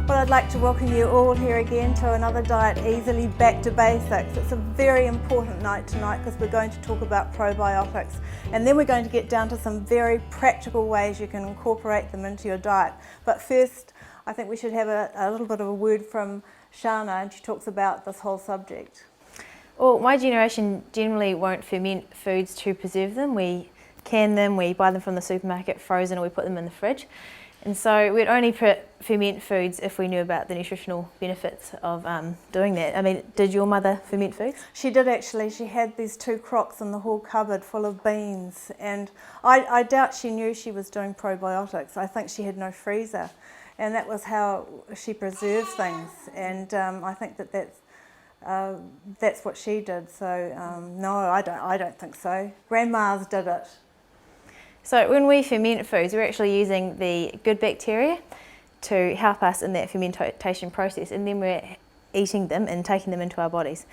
Well, I'd like to welcome you all here again to another Diet Easily Back to Basics. It's a very important night tonight because we're going to talk about probiotics, and then we're going to get down to some very practical ways you can incorporate them into your diet. But first, I think we should have a little bit of a word from Shana, and she talks about this whole subject. Well, my generation generally won't ferment foods to preserve them. We can them, we buy them from the supermarket frozen, or we put them in the fridge. And so we'd only ferment foods if we knew about the nutritional benefits of doing that. I mean, did your mother ferment foods? She did actually. She had these 2 crocks in the whole cupboard full of beans, and I doubt she knew she was doing probiotics. I think she had no freezer, and that was how she preserved things. And I think that's what she did. So no, I don't think so. Grandmas did it. So when we ferment foods, we're actually using the good bacteria to help us in that fermentation process, and then we're eating them and taking them into our bodies.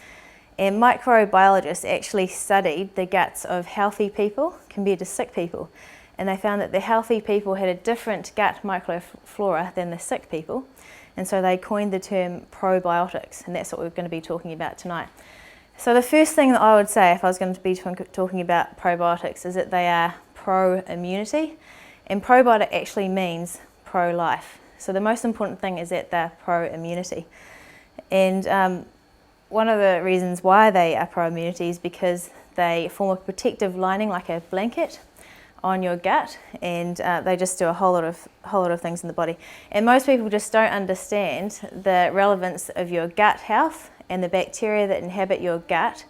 And microbiologists actually studied the guts of healthy people compared to sick people, and they found that the healthy people had a different gut microflora than the sick people, and so they coined the term probiotics, and that's what we're going to be talking about tonight. So the first thing that I would say if I was going to be talking about probiotics is that they are pro-immunity, and probiotic actually means pro-life. So the most important thing is that they're pro-immunity. And one of the reasons why they are pro-immunity is because they form a protective lining, like a blanket, on your gut, and they just do a whole lot of things in the body. And most people just don't understand the relevance of your gut health and the bacteria that inhabit your gut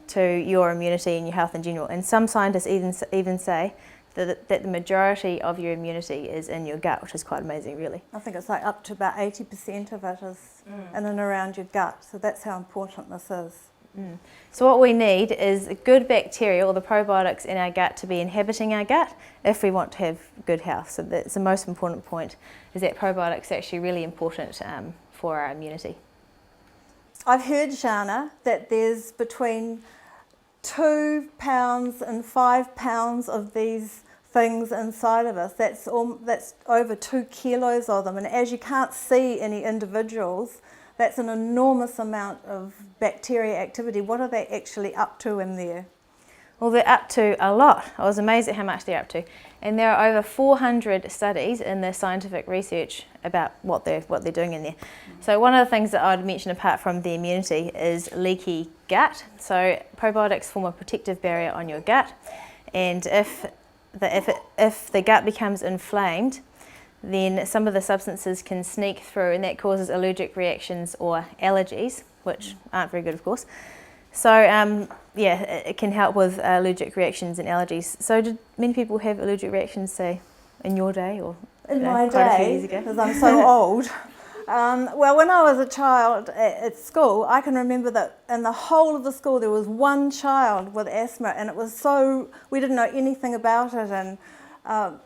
to your immunity and your health in general. And some scientists even say that the majority of your immunity is in your gut, which is quite amazing, really. I think it's like up to about 80% of it is in and around your gut. So that's how important this is. So what we need is good bacteria, or the probiotics in our gut, to be inhabiting our gut if we want to have good health. So that's the most important point, is that probiotics are actually really important for our immunity. I've heard, Shana, that there's between 2 pounds and 5 pounds of these things inside of us. That's over 2 kilos of them, and as you can't see any individuals, that's an enormous amount of bacteria activity. What are they actually up to in there? Well, they're up to a lot. I was amazed at how much they're up to. And there are over 400 studies in the scientific research about what they're doing in there. So one of the things that I would mention apart from the immunity is leaky gut. So probiotics form a protective barrier on your gut, and if the gut becomes inflamed, then some of the substances can sneak through, and that causes allergic reactions or allergies, which aren't very good, of course. So yeah, it can help with allergic reactions and allergies. So did many people have allergic reactions, say, in your day, or in my quite a few day, years ago? because I'm so old? Well, when I was a child at school, I can remember that in the whole of the school there was one child with asthma, and it was so, we didn't know anything about it, and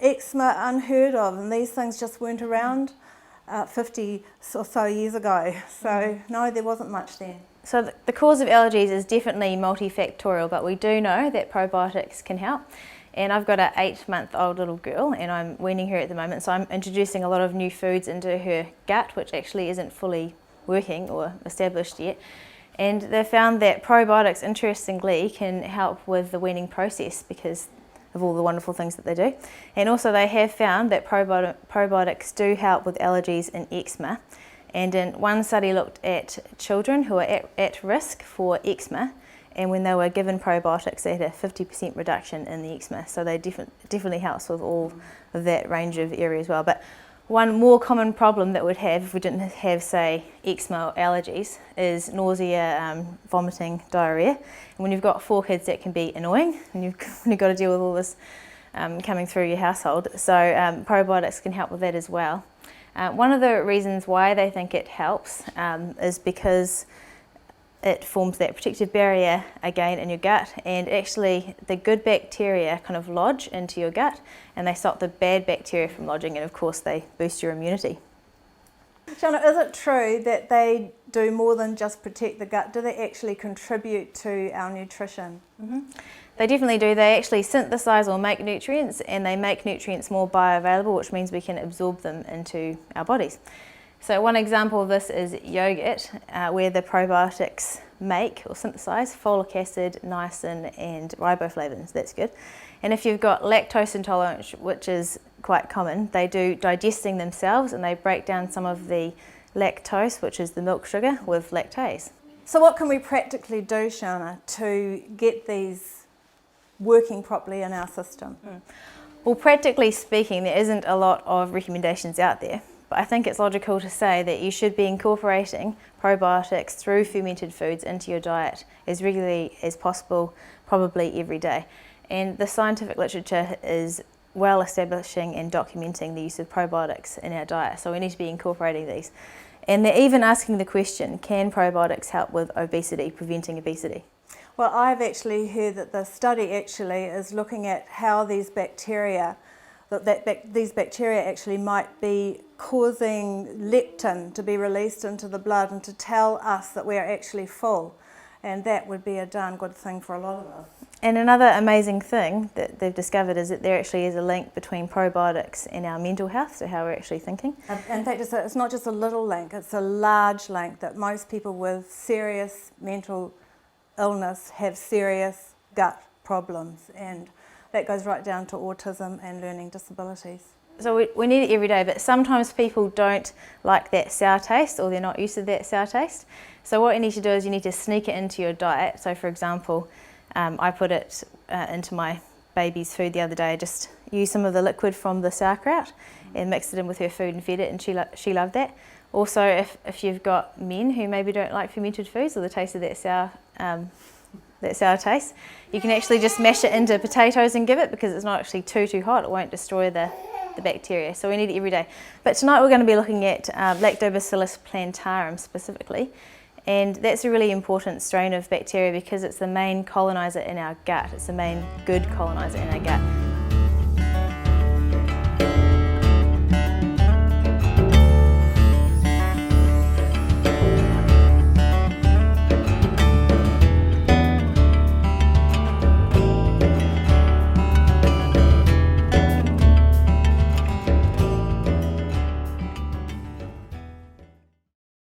eczema unheard of, and these things just weren't around 50 or so years ago. So no, there wasn't much then. So the cause of allergies is definitely multifactorial, but we do know that probiotics can help. And I've got an 8-month-old little girl, and I'm weaning her at the moment, so I'm introducing a lot of new foods into her gut, which actually isn't fully working or established yet. And they found that probiotics, interestingly, can help with the weaning process because of all the wonderful things that they do. And also they have found that probiotics do help with allergies and eczema. And in one study looked at children who are at risk for eczema, and when they were given probiotics they had a 50% reduction in the eczema. So they definitely helps with all of that range of area as well. But one more common problem that we'd have if we didn't have, say, eczema or allergies is nausea, vomiting, diarrhea. And when you've got 4 kids, that can be annoying, and you've got to deal with all this coming through your household. So probiotics can help with that as well. One of the reasons why they think it helps is because it forms that protective barrier again in your gut, and actually the good bacteria kind of lodge into your gut, and they stop the bad bacteria from lodging, and of course they boost your immunity. Shana, is it true that they do more than just protect the gut? Do they actually contribute to our nutrition? They definitely do. They actually synthesize or make nutrients, and they make nutrients more bioavailable, which means we can absorb them into our bodies. So one example of this is yogurt, where the probiotics make or synthesize folic acid, niacin and riboflavins. That's good. And if you've got lactose intolerance, which is quite common, they do digesting themselves and they break down some of the lactose, which is the milk sugar, with lactase. So what can we practically do, Shana, to get these working properly in our system? Well, practically speaking, there isn't a lot of recommendations out there, but I think it's logical to say that you should be incorporating probiotics through fermented foods into your diet as regularly as possible, probably every day. And the scientific literature is well establishing and documenting the use of probiotics in our diet, so we need to be incorporating these. And they're even asking the question, can probiotics help with obesity, preventing obesity? Well, I've actually heard that the study actually is looking at how these bacteria, these bacteria actually might be causing leptin to be released into the blood and to tell us that we're actually full. And that would be a darn good thing for a lot of us. And another amazing thing that they've discovered is that there actually is a link between probiotics and our mental health, so how we're actually thinking. In fact, it's not just a little link, it's a large link that most people with serious mental illness have serious gut problems, and that goes right down to autism and learning disabilities. So we need it every day, but sometimes people don't like that sour taste, or they're not used to that sour taste. So what you need to do is you need to sneak it into your diet. So for example, I put it into my baby's food the other day. I just used some of the liquid from the sauerkraut and mixed it in with her food and fed it, and she loved that. Also, if you've got men who maybe don't like fermented foods or the taste of that sour taste, you can actually just mash it into potatoes and give it, because it's not actually too hot. It won't destroy the bacteria. So we need it every day. But tonight we're going to be looking at Lactobacillus plantarum specifically. And that's a really important strain of bacteria because it's the main colonizer in our gut. It's the main good colonizer in our gut.